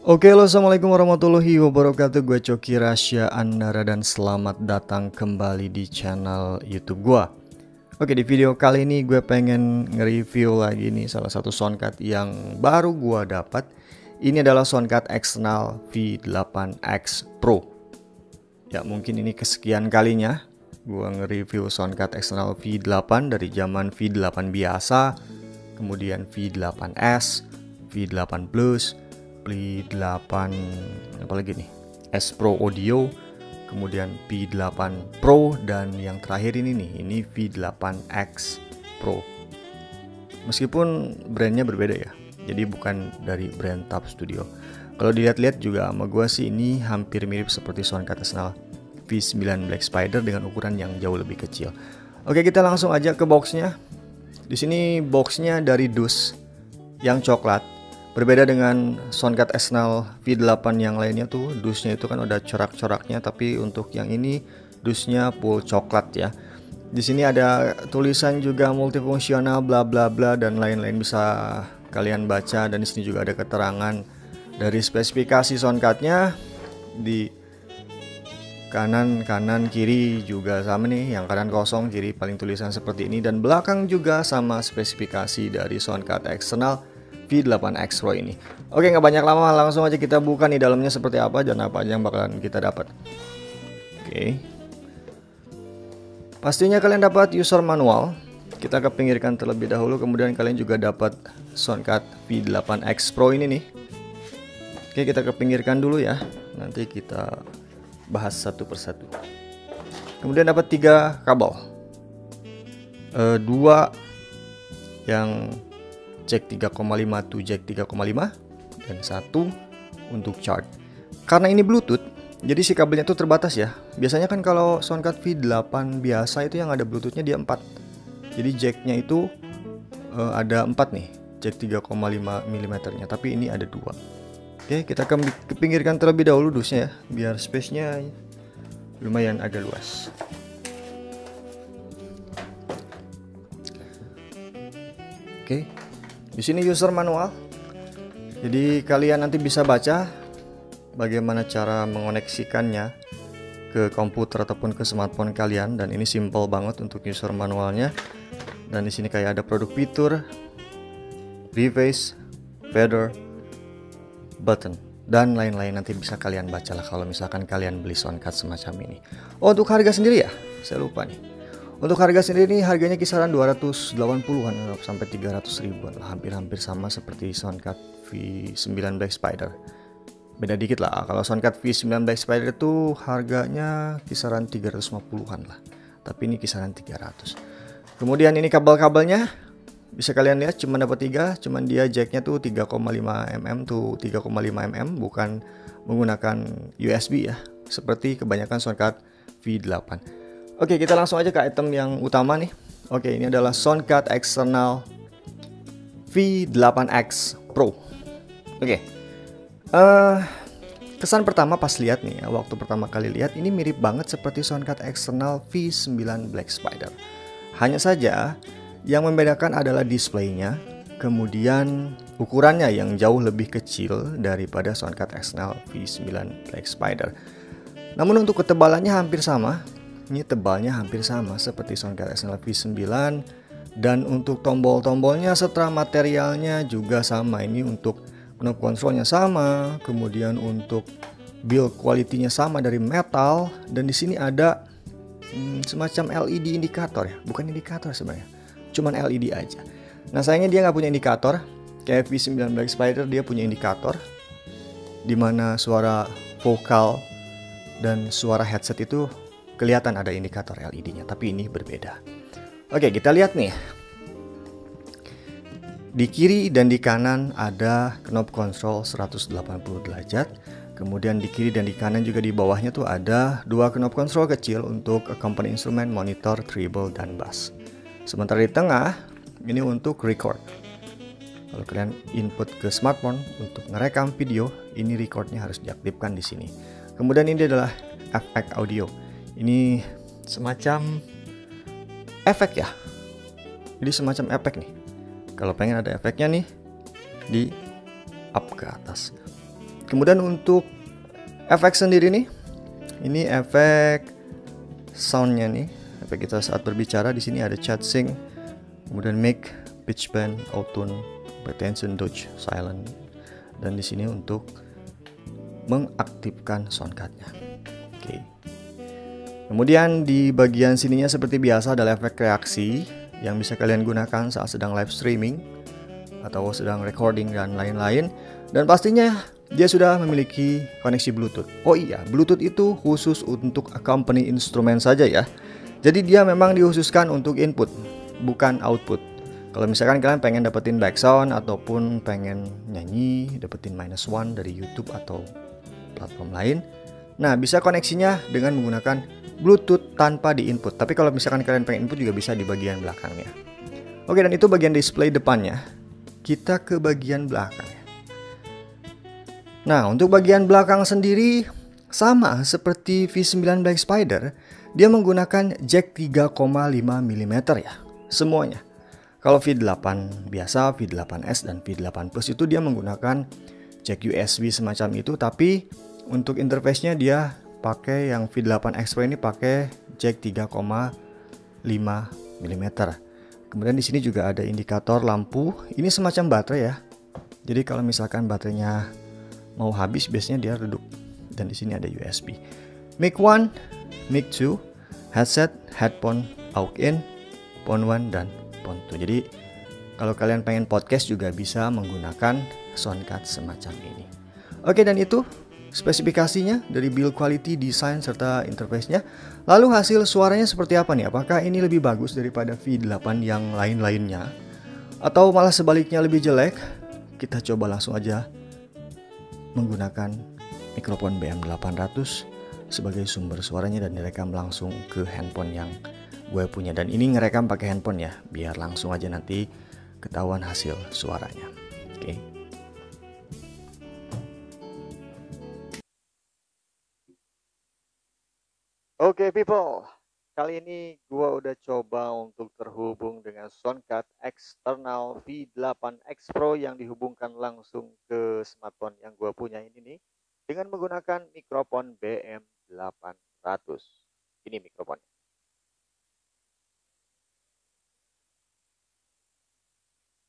Oke, halo, assalamualaikum warahmatullahi wabarakatuh. Gue Coki Rasya Andara dan selamat datang kembali di channel YouTube gue. Oke, di video kali ini gue pengen nge-review lagi nih salah satu soundcard yang baru gue dapat. Ini adalah soundcard eksternal V8X Pro. Ya, mungkin ini kesekian kalinya gue nge-review soundcard eksternal V8 dari zaman V8 biasa, kemudian V8S, V8 Plus, V8 apalagi nih, S Pro Audio, kemudian V8 Pro, dan yang terakhir ini nih, ini V8X Pro. Meskipun brandnya berbeda ya, jadi bukan dari brand Top Studio. Kalau dilihat-lihat juga sama gue sih ini hampir mirip seperti soundcard eksternal V9 Black Spider dengan ukuran yang jauh lebih kecil. Oke, kita langsung aja ke boxnya. Di sini boxnya dari dus yang coklat. Berbeda dengan soundcard eksternal V8 yang lainnya tuh, dusnya itu kan udah corak-coraknya, tapi untuk yang ini dusnya full coklat ya. Di sini ada tulisan juga multifungsional bla bla bla dan lain-lain, bisa kalian baca, dan di sini juga ada keterangan dari spesifikasi soundcardnya. Di kanan kiri juga sama nih, yang kanan kosong, kiri paling tulisan seperti ini, dan belakang juga sama spesifikasi dari soundcard eksternal V8X Pro ini. Oke, nggak banyak lama, langsung aja kita buka nih dalamnya seperti apa dan apa aja yang bakalan kita dapat. Oke, pastinya kalian dapat user manual. Kita kepinggirkan terlebih dahulu, kemudian kalian juga dapat soundcard V8X Pro ini nih. Oke, kita kepinggirkan dulu ya, nanti kita bahas satu persatu. Kemudian dapat 3 kabel, 2 yang jack 3,5 to jack 3,5 dan 1 untuk charge. Karena ini Bluetooth, jadi si kabelnya tuh terbatas ya. Biasanya kan kalau soundcard V8 biasa itu yang ada Bluetoothnya dia 4. Jadi jacknya itu ada 4 nih, jack 3,5 mm nya, tapi ini ada 2. Oke, kita kepinggirkan terlebih dahulu dusnya ya, biar space-nya lumayan agak luas. Oke, di sini user manual. Jadi kalian nanti bisa baca bagaimana cara mengoneksikannya ke komputer ataupun ke smartphone kalian, dan ini simple banget untuk user manualnya. Dan di sini kayak ada produk fitur, reface, feather, button, dan lain-lain, nanti bisa kalian baca lah kalau misalkan kalian beli soundcard semacam ini. Oh, untuk harga sendiri ya, saya lupa nih. Untuk harga sendiri harganya kisaran 280-an sampai 300 ribuan lah, hampir-hampir sama seperti soundcard V9 Black Spider. Beda dikit lah, kalau soundcard V9 Black Spider itu harganya kisaran 350-an lah, tapi ini kisaran 300. Kemudian ini kabel-kabelnya bisa kalian lihat, cuma dapat 3, cuman dia jacknya tuh 3,5 mm tuh 3,5 mm, bukan menggunakan USB ya, seperti kebanyakan soundcard V8. Oke, kita langsung aja ke item yang utama nih. Oke, ini adalah soundcard eksternal V8X Pro. Oke, kesan pertama pas lihat nih ya, waktu pertama kali lihat ini mirip banget seperti soundcard eksternal V9 Black Spider. Hanya saja yang membedakan adalah displaynya, kemudian ukurannya yang jauh lebih kecil daripada soundcard eksternal V9 Black Spider. Namun untuk ketebalannya hampir sama. Ini tebalnya hampir sama seperti soundcard eksternal V9, dan untuk tombol-tombolnya serta materialnya juga sama. Ini untuk knob kontrolnya sama, kemudian untuk build quality-nya sama dari metal, dan di sini ada semacam LED indikator ya, bukan indikator sebenarnya, cuman LED aja. Nah, sayangnya dia nggak punya indikator kayak V9 Black Spider. Dia punya indikator dimana suara vokal dan suara headset itu kelihatan ada indikator LED-nya, tapi ini berbeda. Oke, kita lihat nih. Di kiri dan di kanan ada knob control 180 derajat. Kemudian di kiri dan di kanan juga di bawahnya tuh ada 2 knob control kecil untuk accompany instrument, monitor, treble, dan bass. Sementara di tengah ini untuk record. Kalau kalian input ke smartphone untuk ngerekam video, ini recordnya harus diaktifkan di sini. Kemudian ini adalah efek audio. Ini semacam efek ya, jadi semacam efek nih. Kalau pengen ada efeknya nih, di up ke atas. Kemudian untuk efek sendiri nih, ini efek soundnya nih, efek kita saat berbicara. Di sini ada chat sync, kemudian mic, pitch bend, auto-tune, pretension, dodge, silent, dan di sini untuk mengaktifkan soundcardnya. Oke. Kemudian di bagian sininya seperti biasa adalah efek reaksi yang bisa kalian gunakan saat sedang live streaming atau sedang recording dan lain-lain. Dan pastinya dia sudah memiliki koneksi Bluetooth. Oh iya, Bluetooth itu khusus untuk company instrumen saja ya. Jadi dia memang dikhususkan untuk input, bukan output. Kalau misalkan kalian pengen dapetin background ataupun pengen nyanyi, dapetin -1 dari YouTube atau platform lain, nah bisa koneksinya dengan menggunakan Bluetooth tanpa di input. Tapi kalau misalkan kalian pengen input juga bisa di bagian belakangnya. Oke, dan itu bagian display depannya. Kita ke bagian belakang. Nah, untuk bagian belakang sendiri sama seperti V9 Black Spider, dia menggunakan jack 3,5 mm ya, semuanya. Kalau V8 biasa, V8S dan V8 Plus itu dia menggunakan jack USB semacam itu, tapi untuk interface-nya dia pakai yang V8 Extra ini pakai jack 3,5 mm. Kemudian di sini juga ada indikator lampu, ini semacam baterai ya. Jadi kalau misalkan baterainya mau habis biasanya dia redup. Dan di sini ada USB. Mic 1, mic 2, headset, headphone, aux in, phone 1 dan phone 2. Jadi kalau kalian pengen podcast juga bisa menggunakan soundcard semacam ini. Oke, dan itu spesifikasinya dari build quality, desain serta interface-nya. Lalu hasil suaranya seperti apa nih? Apakah ini lebih bagus daripada V8 yang lain-lainnya? Atau malah sebaliknya lebih jelek? Kita coba langsung aja menggunakan mikrofon BM800 sebagai sumber suaranya dan direkam langsung ke handphone yang gue punya. Dan ini ngerekam pakai handphone ya, biar langsung aja nanti ketahuan hasil suaranya. Oke. Oke people, kali ini gue udah coba untuk terhubung dengan soundcard eksternal V8 X Pro yang dihubungkan langsung ke smartphone yang gue punya ini nih, dengan menggunakan mikrofon BM800. Ini mikrofonnya.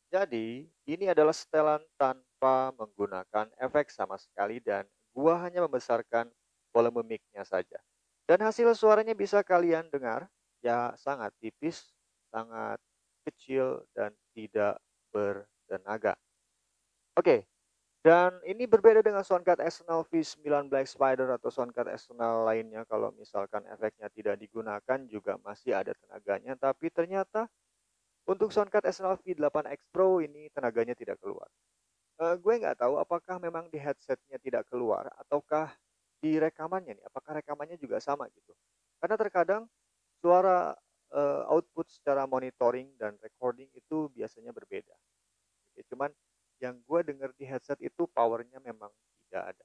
Jadi ini adalah setelan tanpa menggunakan efek sama sekali dan gue hanya membesarkan volume mic-nya saja. Dan hasil suaranya bisa kalian dengar, ya sangat tipis, sangat kecil, dan tidak bertenaga. Oke, dan ini berbeda dengan soundcard eksternal V9 Black Spider atau soundcard eksternal lainnya. Kalau misalkan efeknya tidak digunakan juga masih ada tenaganya, tapi ternyata untuk soundcard eksternal V8 X Pro ini tenaganya tidak keluar. Gue nggak tahu apakah memang di headsetnya tidak keluar ataukah di rekamannya nih, apakah rekamannya juga sama gitu. Karena terkadang suara output secara monitoring dan recording itu biasanya berbeda. Oke, cuman yang gue dengar di headset itu powernya memang tidak ada.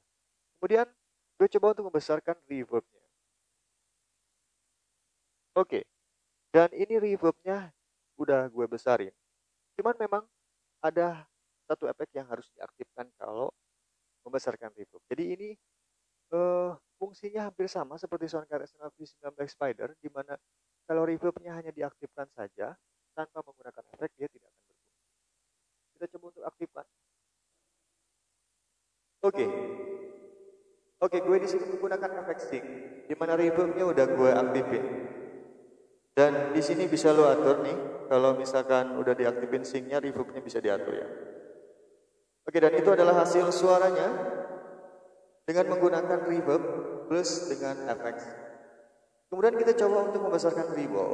Kemudian gue coba untuk membesarkan reverbnya. Oke, dan ini reverbnya udah gue besarin. Cuman memang ada satu efek yang harus diaktifkan kalau membesarkan reverb. Jadi ini fungsinya hampir sama seperti soundcard eksternal V9 Black Spider, di mana kalau reverbnya hanya diaktifkan saja tanpa menggunakan efek, dia tidak akan berfungsi. Kita coba untuk aktifkan. Oke, gue di sini menggunakan efek sync, di mana reverbnya udah gue aktifin. Dan di sini bisa lo atur nih, kalau misalkan udah diaktifin sync-nya, reverbnya bisa diatur ya. Oke, dan itu adalah hasil suaranya dengan menggunakan reverb plus dengan efek. Kemudian kita coba untuk membesarkan treble.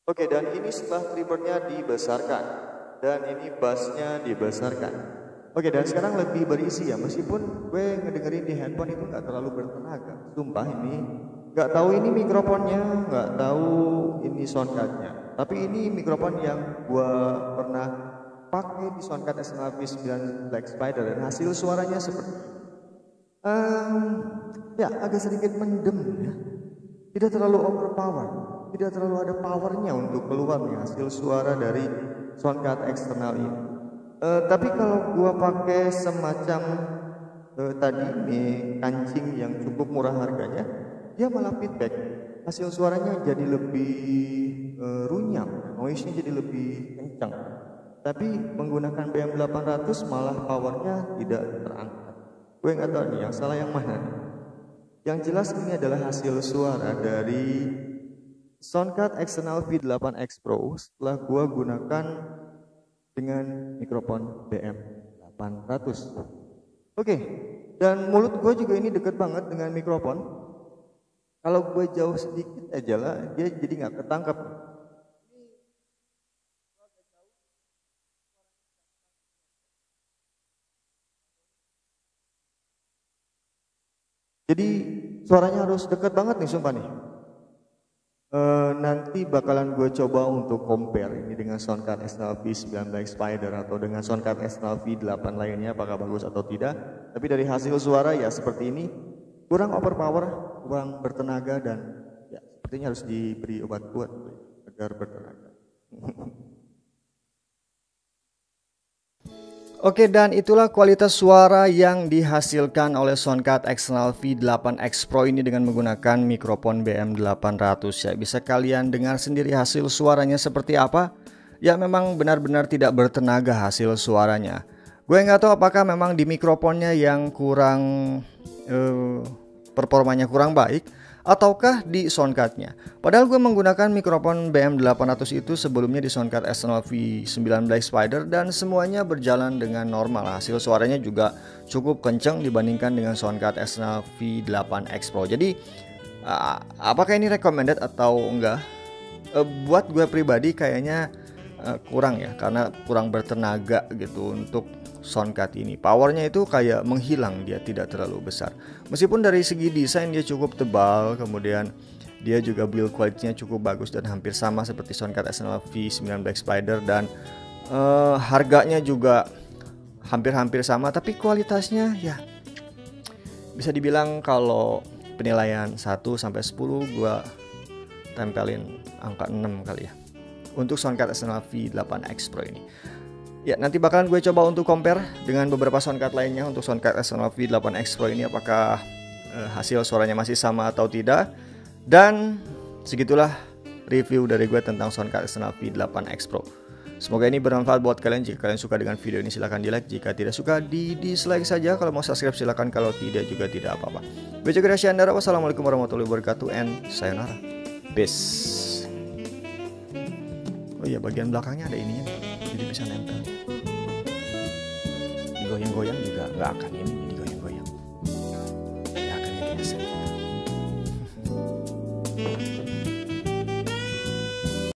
Oke, dan ini setelah treble-nya dibesarkan dan ini bass-nya dibesarkan. Oke, dan sekarang lebih berisi ya, meskipun gue ngedengerin di handphone itu nggak terlalu bertenaga. Sumpah ini nggak tahu ini mikrofonnya, nggak tahu ini soundcardnya. Tapi ini mikrofon yang gue pernah pakai di soundcard eksternal V9 Black Spider dan hasil suaranya seperti ya agak sedikit mendem ya, tidak terlalu overpower, tidak terlalu ada powernya untuk keluar nih hasil suara dari soundcard eksternal ini. Tapi kalau gua pakai semacam tadi nih kancing yang cukup murah harganya, dia malah feedback. Hasil suaranya jadi lebih runyam, noise-nya jadi lebih kencang. Tapi menggunakan BM800 malah powernya tidak terangkat. Gue nggak tahu nih yang salah yang mana nih. Yang jelas ini adalah hasil suara dari Soundcard External V8X Pro setelah gue gunakan dengan mikrofon BM800. Oke, dan mulut gue juga ini deket banget dengan mikrofon. Kalau gue jauh sedikit aja lah, dia jadi nggak ketangkap. Jadi suaranya harus deket banget nih, sumpah nih. Nanti bakalan gue coba untuk compare ini dengan Soundcard External V19 Spider atau dengan Soundcard External V8 lainnya, apakah bagus atau tidak. Tapi dari hasil suara ya seperti ini, kurang overpower, kurang bertenaga, dan ya sepertinya harus diberi obat kuat agar bertenaga. Oke, dan itulah kualitas suara yang dihasilkan oleh Soundcard External V8X Pro ini dengan menggunakan mikrofon BM800 ya. Bisa kalian dengar sendiri hasil suaranya seperti apa. Ya memang benar-benar tidak bertenaga hasil suaranya. Gue nggak tahu apakah memang di mikrofonnya yang kurang performanya kurang baik, ataukah di soundcardnya. Padahal gue menggunakan mikrofon BM800 itu sebelumnya di Soundcard External V19 Spider dan semuanya berjalan dengan normal. Hasil suaranya juga cukup kencang dibandingkan dengan Soundcard External V8X Pro. Jadi apakah ini recommended atau enggak? Buat gue pribadi kayaknya kurang ya, karena kurang bertenaga gitu untuk soundcard ini. Powernya itu kayak menghilang, dia tidak terlalu besar. Meskipun dari segi desain dia cukup tebal, kemudian dia juga build quality-nya cukup bagus dan hampir sama seperti Soundcard External V19 Spider, dan harganya juga hampir-hampir sama, tapi kualitasnya ya bisa dibilang kalau penilaian 1 sampai 10 gua tempelin angka 6 kali ya untuk Soundcard External V8X Pro ini. Ya, nanti bakalan gue coba untuk compare dengan beberapa soundcard lainnya untuk Soundcard External V8X Pro ini, apakah hasil suaranya masih sama atau tidak. Dan segitulah review dari gue tentang Soundcard External V8X Pro. Semoga ini bermanfaat buat kalian. Jika kalian suka dengan video ini silahkan di like, jika tidak suka di dislike saja. Kalau mau subscribe silahkan, kalau tidak juga tidak apa-apa. Gue Coki Rasya Andara, wassalamualaikum warahmatullahi wabarakatuh, and sayonara, peace. Oh iya, bagian belakangnya ada ininya, jadi bisa nempel. Digoyang-goyang juga nggak akan ini digoyang.